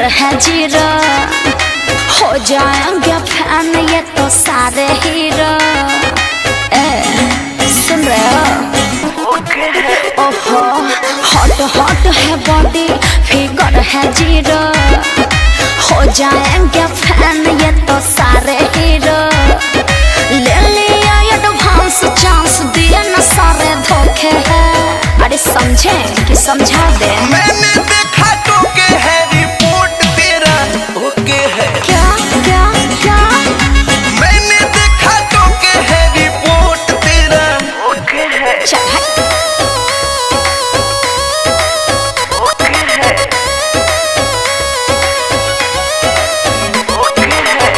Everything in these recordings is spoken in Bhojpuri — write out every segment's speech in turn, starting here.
है जीरो, हो जाएंगे फैन ये तो सारे हीरो। सुन रहे हो? ओहो हॉट हॉट है बॉडी, फिगर है जीरो, हो जाएंगे फैन ये तो सारे हीरो। ले लिया एडवांस चांस, दिए न सारे धोखे हैं। अरे समझे कि समझा दे? मैंने देखा तो के है रिपोर्ट तेरा ओके है। क्या क्या क्या? मैंने देखा तो के है रिपोर्ट तेरा ओके है। चल ओके है। ओके है।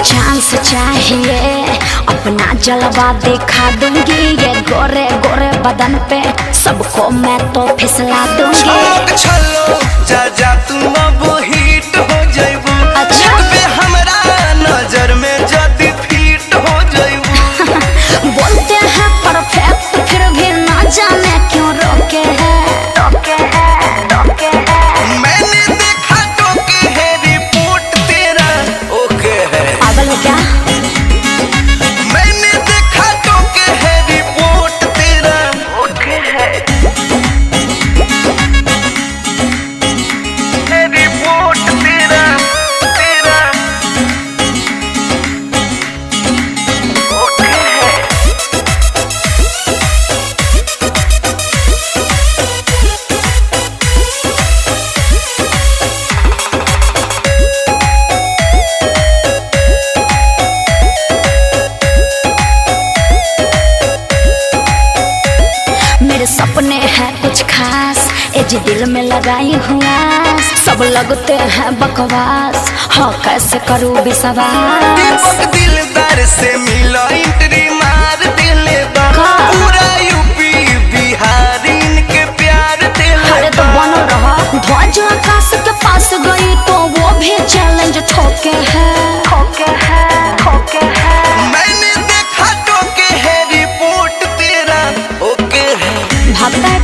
चांस चाहिए, अपना जलवा दिखा दूंगी। ये गोरे गोरे बदन पे सबको मैं तो फिसला दूंगी। चलो जा जा तुम अब हिट हो जाइबू। अच्छा बे हमरा नजर में जदी फिट हो जाइबू। बोलते हैं परफेक्ट, फिर भी ना जाने क्यों रोके हैं। रोके हैं, रोके हैं। मैंने देखा तो के है रिपोर्ट तेरा ओके है। पागल हो क्या? मैंने देखा तो के है रिपोर्ट तेरा ओके है। रिपोर्ट तेरा तेरा ओके है। मेरे सपने हैं कुछ खास, एज दिल में लगाई हुआ। सब लगते हैं बकवास, हाँ कैसे करूँ विश्वास। दीपक दिलदार से मिला इंट्री मार दिले बा। पूरा यूपी बिहार इनके प्यार दिले अरे तो बा। बनो रहा, ध्वज आकाश के पास गई तो वो भी चैलेंज ठोके हैं। ठोके हैं, ठोके हैं। मैंने देखा तो के है रिपोर्ट तेरा ओके है। भागता